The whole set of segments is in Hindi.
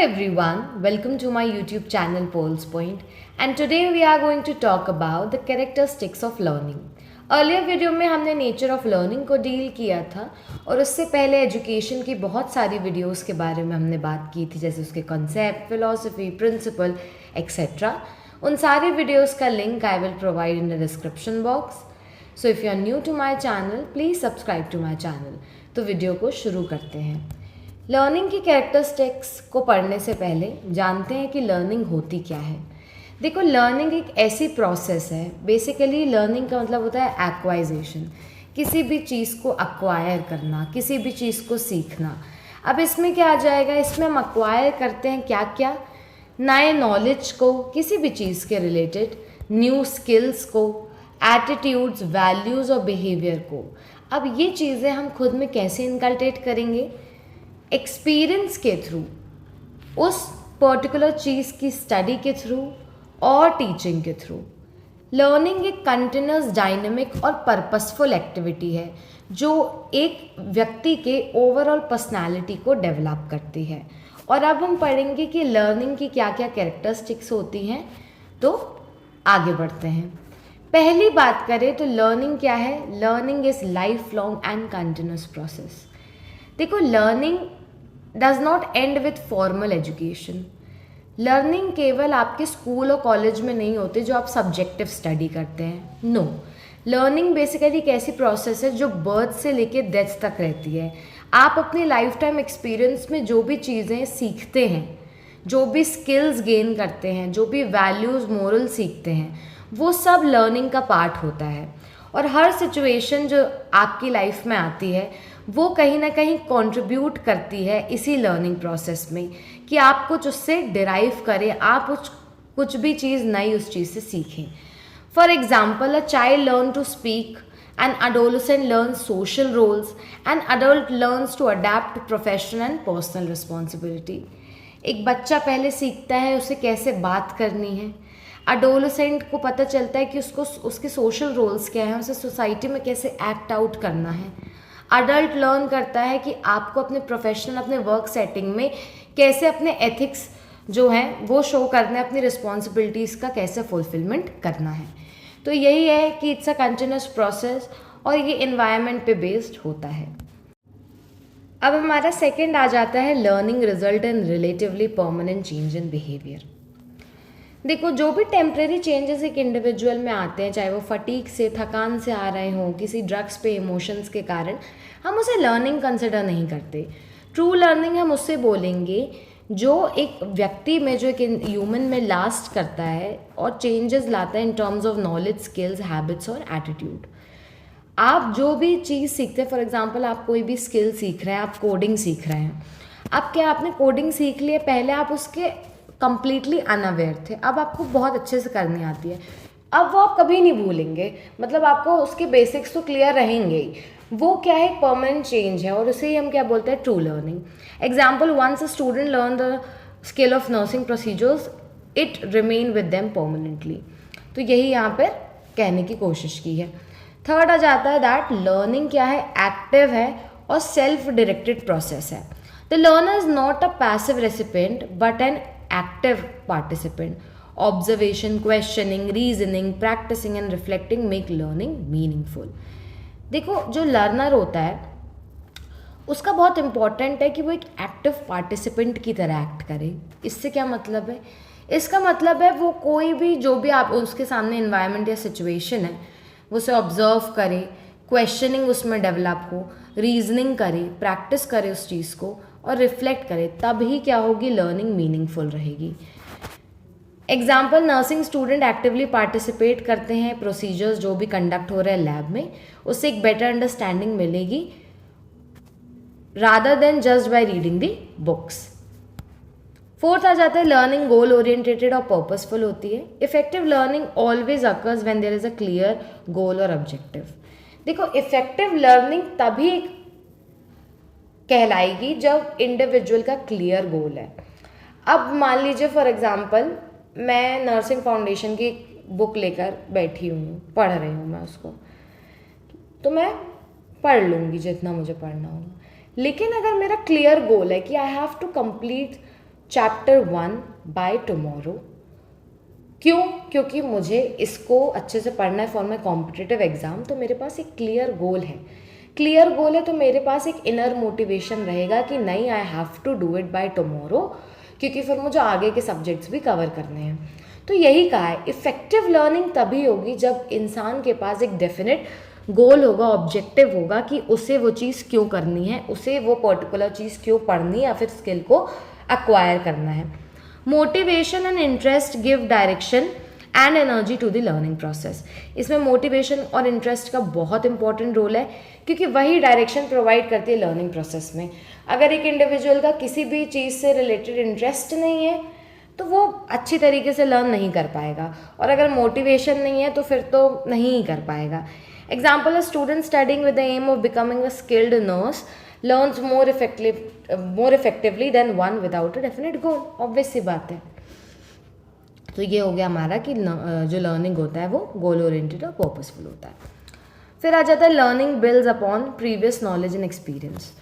everyone, welcome to my YouTube channel Pulse Point, and today we are going to talk about the characteristics of learning. Earlier video में हमने नेचर ऑफ लर्निंग को डील किया था और उससे पहले एजुकेशन की बहुत सारी वीडियोस के बारे में हमने बात की थी, जैसे उसके कॉन्सेप्ट, फिलॉसफी, प्रिंसिपल एक्सेट्रा. उन सारी वीडियोस का link I will provide in the description box. So if you are new to my channel please subscribe to my channel. तो वीडियो को शुरू करते हैं. लर्निंग की कैरेक्टरिस्टिक्स को पढ़ने से पहले जानते हैं कि लर्निंग होती क्या है. देखो, लर्निंग एक ऐसी प्रोसेस है. बेसिकली लर्निंग का मतलब होता है एक्वाइजेशन, किसी भी चीज़ को अक्वायर करना, किसी भी चीज़ को सीखना. अब इसमें क्या आ जाएगा, इसमें हम अक्वायर करते हैं क्या क्या, नए नॉलेज को, किसी भी चीज़ के रिलेटेड, न्यू स्किल्स को, एटीट्यूड्स, वैल्यूज़ और बिहेवियर को. अब ये चीज़ें हम खुद में कैसे इनकल्टेट करेंगे? एक्सपीरियंस के थ्रू, उस पर्टिकुलर चीज़ की स्टडी के थ्रू और टीचिंग के थ्रू. लर्निंग एक कंटिन्यूस, डायनेमिक और पर्पसफुल एक्टिविटी है जो एक व्यक्ति के ओवरऑल पर्सनालिटी को डेवलप करती है. और अब हम पढ़ेंगे कि लर्निंग की क्या क्या कैरेक्टरिस्टिक्स होती हैं. तो आगे बढ़ते हैं. पहली बात करें तो लर्निंग क्या है? Learning is life long and continuous process. देखो, learning does not end with formal education. Learning केवल आपके स्कूल और कॉलेज में नहीं होते जो आप सब्जेक्टिव स्टडी करते हैं. नो, लर्निंग बेसिकली एक ऐसी प्रोसेस है जो बर्थ से लेके डेथ तक रहती है. आप अपनी लाइफ टाइम एक्सपीरियंस में जो भी चीज़ें सीखते हैं, जो भी स्किल्स गेन करते हैं, जो भी वैल्यूज़, मोरल सीखते हैं, वो सब लर्निंग का पार्ट होता है. और हर सिचुएशन जो आपकी लाइफ में आती है वो कहीं ना कहीं कंट्रीब्यूट करती है इसी लर्निंग प्रोसेस में कि आप कुछ उससे डिराइव करें, आप कुछ भी चीज़ नई उस चीज़ से सीखें. For example, a child learn to speak, an adolescent learns social roles, an adult learns to adapt to professional and personal responsibility. एक बच्चा पहले सीखता है उसे कैसे बात करनी है. अडोलेसेंट को पता चलता है कि उसको उसके सोशल रोल्स क्या हैं, उसे सोसाइटी में कैसे एक्ट आउट करना है. अडल्ट लर्न करता है कि आपको अपने प्रोफेशनल, अपने वर्क सेटिंग में कैसे अपने एथिक्स जो हैं वो शो करना है, अपनी रिस्पॉन्सिबिलिटीज़ का कैसे फुलफिलमेंट करना है. तो यही है कि इट्स अ कंटिन्यूस प्रोसेस और ये इन्वायरमेंट पे बेस्ड होता है. अब हमारा सेकंड आ जाता है learning result in relatively permanent change in behaviour. देखो, जो भी टेम्प्रेरी चेंजेस एक इंडिविजुअल में आते हैं, चाहे वो फटीक से, थकान से आ रहे हों, किसी ड्रग्स पे, इमोशंस के कारण, हम उसे लर्निंग कंसिडर नहीं करते. ट्रू लर्निंग हम उससे बोलेंगे जो एक व्यक्ति में, जो एक ह्यूमन में लास्ट करता है और चेंजेस लाता है in terms of knowledge, skills, habits और एटीट्यूड. आप जो भी चीज़ सीखते हैं, फॉर एग्जांपल आप कोई भी स्किल सीख रहे हैं, आप कोडिंग सीख रहे हैं. अब क्या आपने कोडिंग सीख ली है, पहले आप उसके कंप्लीटली अनअवेयर थे, अब आपको बहुत अच्छे से करनी आती है. अब वो आप कभी नहीं भूलेंगे, मतलब आपको उसके बेसिक्स तो क्लियर रहेंगे ही. वो क्या है, परमानेंट चेंज है और उसे ही हम क्या बोलते हैं, true learning. Example, once a student learn the skill of nursing procedures, it remain with them permanently. तो यही यहाँ पर कहने की कोशिश की है. थर्ड आ जाता है दैट लर्निंग क्या है, एक्टिव है और सेल्फ डायरेक्टेड प्रोसेस है. The learner is not a passive recipient but an active participant. Observation, questioning, reasoning, practicing and reflecting make learning meaningful. देखो, जो लर्नर होता है उसका बहुत इम्पॉर्टेंट है कि वो एक एक्टिव पार्टिसिपेंट की तरह एक्ट करे. इससे क्या मतलब है? इसका मतलब है वो कोई भी, जो भी आप उसके सामने इन्वायरमेंट या सिचुएशन है, वो उसे ऑब्जर्व करे, क्वेश्चनिंग उसमें डेवलप हो, रीजनिंग करे, प्रैक्टिस करे उस चीज़ को और रिफ्लेक्ट करे. तब ही क्या होगी, लर्निंग मीनिंगफुल रहेगी. Example, nursing student actively participate करते हैं प्रोसीजर्स जो भी कंडक्ट हो रहे हैं लैब में, उससे एक बेटर अंडरस्टैंडिंग मिलेगी rather than just by reading the books. Fourth आ जाता है लर्निंग गोल ओरिएंटेटेड और पर्पसफुल होती है. Effective learning always occurs when there is a clear goal और ऑब्जेक्टिव. देखो, इफेक्टिव लर्निंग तभी कहलाएगी जब इंडिविजुअल का क्लियर गोल है. अब मान लीजिए फॉर एग्जांपल मैं नर्सिंग फाउंडेशन की बुक लेकर बैठी हूँ, पढ़ रही हूँ मैं उसको, तो मैं पढ़ लूँगी जितना मुझे पढ़ना होगा. लेकिन अगर मेरा क्लियर गोल है कि I have to complete chapter 1 by tomorrow. क्यों? क्योंकि मुझे इसको अच्छे से पढ़ना है फॉर माई कॉम्पिटिटिव एग्ज़ाम। तो मेरे पास एक क्लियर गोल है, तो मेरे पास एक इनर मोटिवेशन रहेगा कि नहीं, I have to do it by tomorrow, क्योंकि फिर मुझे आगे के सब्जेक्ट्स भी कवर करने हैं। तो यही कहा है, इफ़ेक्टिव लर्निंग तभी होगी जब इंसान के पास एक डेफिनेट गोल होगा, ऑब्जेक्टिव होगा कि उसे वो चीज़ क्यों करनी है, उसे वो पर्टिकुलर चीज़ क्यों पढ़नी है या फिर स्किल को एक्वायर करना है। Motivation and interest give direction and energy to the learning process. इसमें मोटिवेशन और इंटरेस्ट का बहुत इंपॉर्टेंट रोल है, क्योंकि वही डायरेक्शन प्रोवाइड करती है लर्निंग प्रोसेस में। अगर एक इंडिविजुअल का किसी भी चीज़ से रिलेटेड इंटरेस्ट नहीं है तो वो अच्छी तरीके से लर्न नहीं कर पाएगा, और अगर मोटिवेशन नहीं है तो फिर तो नहीं ही कर पाएगा। Example, a student studying with the aim of becoming a skilled nurse learns more effectively than one without a definite goal। Obvious सी बात है। तो ये हो गया हमारा कि जो लर्निंग होता है वो गोल ओरिएंटेड और पर्पसफुल होता है। फिर आ जाता है learning builds upon previous knowledge and experience.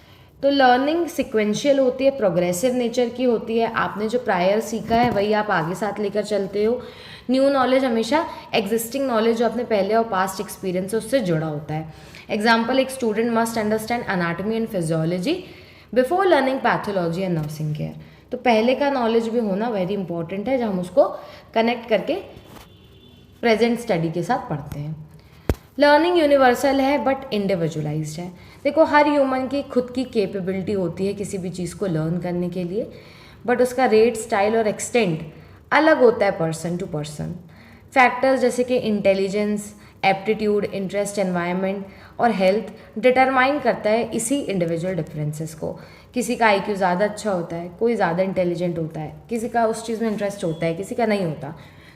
तो लर्निंग सिक्वेंशियल होती है, प्रोग्रेसिव नेचर की होती है। आपने जो प्रायर सीखा है वही आप आगे साथ लेकर चलते हो। न्यू नॉलेज हमेशा एग्जिस्टिंग नॉलेज जो आपने पहले और पास्ट एक्सपीरियंस है उससे जुड़ा होता है। एग्जाम्पल, एक student must understand anatomy and physiology before learning pathology and nursing care. तो पहले का नॉलेज भी होना वेरी इंपॉर्टेंट है, जब हम उसको कनेक्ट करके प्रेजेंट स्टडी के साथ पढ़ते हैं। लर्निंग यूनिवर्सल है बट इंडिविजुअलाइज्ड है। देखो, हर ह्यूमन की खुद की कैपेबिलिटी होती है किसी भी चीज़ को लर्न करने के लिए, बट उसका रेट, स्टाइल और एक्सटेंट अलग होता है पर्सन टू पर्सन। फैक्टर्स जैसे कि इंटेलिजेंस, एप्टीट्यूड, इंटरेस्ट, एनवायरनमेंट और हेल्थ डिटरमाइन करता है इसी इंडिविजुअल डिफरेंसेस को। किसी का आईक्यू ज़्यादा अच्छा होता है, कोई ज़्यादा इंटेलिजेंट होता है, किसी का उस चीज़ में इंटरेस्ट होता है, किसी का नहीं होता।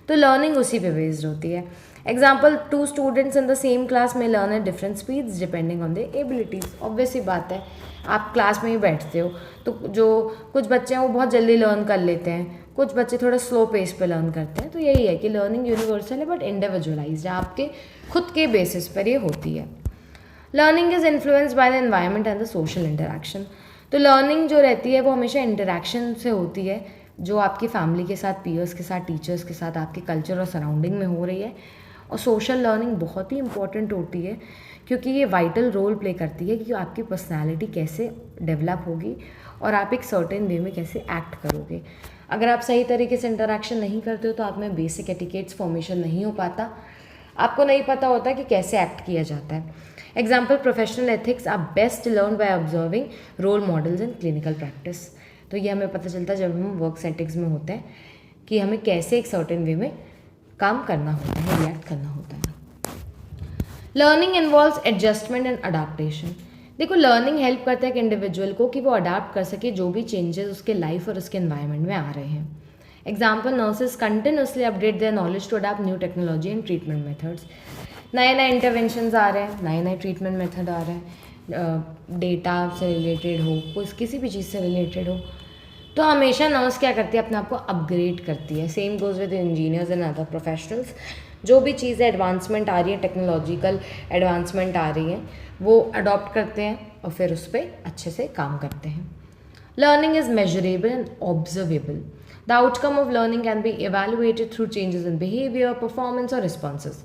तो लर्निंग उसी पे बेस्ड होती है। Example, 2 students in the same class में learn at different speeds depending on the abilities. Obvious ही बात है, आप क्लास में ही बैठते हो तो जो कुछ बच्चे हैं वो बहुत जल्दी लर्न कर लेते हैं, कुछ बच्चे थोड़ा स्लो पेस पे लर्न करते हैं। तो यही है कि लर्निंग यूनिवर्सल है बट इंडिविजुअलाइज्ड है, आपके खुद के बेसिस पर ये होती है। Learning is influenced by the environment and the social interaction. तो लर्निंग जो रहती है वो हमेशा इंटरेक्शन से होती है, जो आपकी फैमिली के साथ, पीयर्स के साथ, टीचर्स के साथ, आपके कल्चर और सराउंडिंग में हो रही है। और सोशल लर्निंग बहुत ही इंपॉर्टेंट होती है, क्योंकि ये वाइटल रोल प्ले करती है कि आपकी पर्सनैलिटी कैसे डेवलप होगी और आप एक सर्टेन वे में कैसे एक्ट करोगे। अगर आप सही तरीके से इंटरेक्शन नहीं करते हो तो आप में बेसिक एटिकेट्स फॉर्मेशन नहीं हो पाता, आपको नहीं पता होता कि कैसे एक्ट किया जाता है। Example, professional ethics are best learn by observing role models and clinical practice. तो ये हमें पता चलता है जब हम वर्क सेटिंग्स में होते हैं कि हमें कैसे एक सर्टेन वे में काम करना होता है, रिएक्ट करना होता है। Learning involves adjustment and adaptation. देखो, लर्निंग हेल्प करता है एक इंडिविजुअल को कि वो अडाप्ट कर सके जो भी चेंजेस उसके लाइफ और उसके एनवायरनमेंट में आ रहे हैं। Example, nurses continuously update their knowledge to adapt new technology and treatment methods. नए नए इंटरवेंशंस आ रहे हैं, नए नए ट्रीटमेंट मेथड आ रहे हैं, डेटा से रिलेटेड हो, किसी भी चीज़ से रिलेटेड हो, तो हमेशा नर्स क्या करती है, अपने आप को अपग्रेड करती है। Same goes with engineers and other professionals. जो भी चीज़ें एडवांसमेंट आ रही है, टेक्नोलॉजिकल एडवांसमेंट आ रही है, वो अडॉप्ट करते हैं और फिर उस पर अच्छे से काम करते हैं। Learning is measurable and observable. The outcome of learning can be evaluated through changes in behaviour, performance और रिस्पॉन्सेज।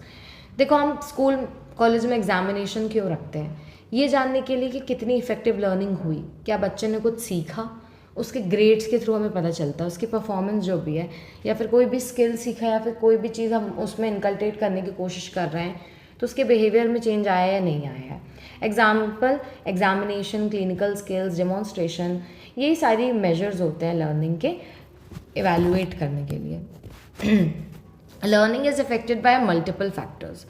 देखो, हम स्कूल कॉलेज में एग्जामिनेशन क्यों रखते हैं? ये जानने के लिए कि कितनी इफेक्टिव लर्निंग हुई, क्या बच्चे ने कुछ सीखा, उसके ग्रेड्स के थ्रू हमें पता चलता है, उसकी परफॉर्मेंस जो भी है, या फिर कोई भी स्किल सीखा या फिर कोई भी चीज़ हम उसमें इनकल्ट्रेट करने की कोशिश कर रहे हैं तो उसके बिहेवियर में चेंज आया या नहीं आया है। Example, examination, clinical skills, demonstration, यही सारी मेजर्स होते हैं लर्निंग के इवेलुएट करने के लिए। Learning is affected by multiple factors.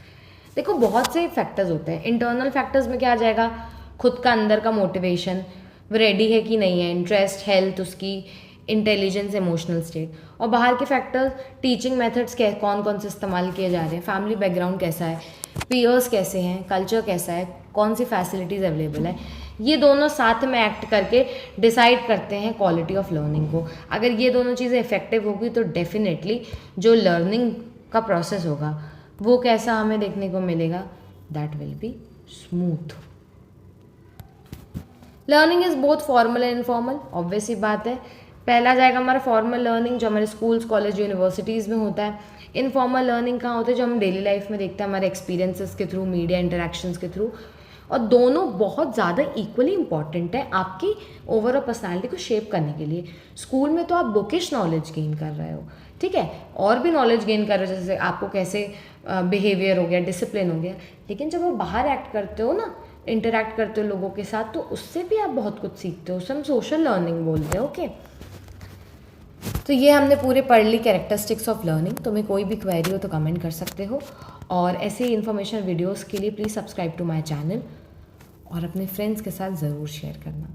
देखो, बहुत से फैक्टर्स होते हैं। इंटरनल फैक्टर्स में क्या आ जाएगा, खुद का अंदर का मोटिवेशन, वो रेडी है कि नहीं है, इंटरेस्ट, हेल्थ, उसकी इंटेलिजेंस, इमोशनल स्टेट। और बाहर के फैक्टर्स, टीचिंग मेथड्स कौन कौन से इस्तेमाल किए जा रहे हैं, फैमिली बैकग्राउंड कैसा है, पीयर्स कैसे हैं, कल्चर कैसा है, कौन सी फैसिलिटीज़ अवेलेबल है। ये दोनों साथ में एक्ट करके डिसाइड करते हैं क्वालिटी ऑफ लर्निंग को। अगर ये दोनों चीज़ें इफेक्टिव होगी तो डेफिनेटली जो लर्निंग का प्रोसेस होगा वो कैसा हमें देखने को मिलेगा, that will be smooth. Learning is both formal and informal. Obvious ही बात है, पहला जाएगा हमारा फॉर्मल लर्निंग, जो हमारे स्कूल्स, कॉलेज, यूनिवर्सिटीज़ में होता है। इनफॉर्मल लर्निंग कहाँ होता है, जो हम डेली लाइफ में देखते हैं हमारे एक्सपीरियंसेस के थ्रू, मीडिया इंटरेक्शंस के थ्रू। और दोनों बहुत ज़्यादा इक्वली इंपॉर्टेंट है आपकी ओवरऑल पर्सनालिटी को शेप करने के लिए। स्कूल में तो आप बुकिश नॉलेज गेन कर रहे हो, ठीक है, और भी नॉलेज गेन कर रहे हो, जैसे आपको कैसे बिहेवियर हो गया, डिसिप्लिन हो गया। लेकिन जब आप बाहर एक्ट करते हो ना, इंटरेक्ट करते हो लोगों के साथ, तो उससे भी आप बहुत कुछ सीखते हो। उसे हम सोशल लर्निंग बोलते हैं। ओके, तो ये हमने पूरे पढ़ ली कैरेक्टरिस्टिक्स ऑफ लर्निंग। तुम्हें कोई भी क्वेरी हो तो कमेंट कर सकते हो, और ऐसे ही इन्फॉर्मेशन वीडियोस के लिए please subscribe to my channel और अपने फ्रेंड्स के साथ ज़रूर शेयर करना।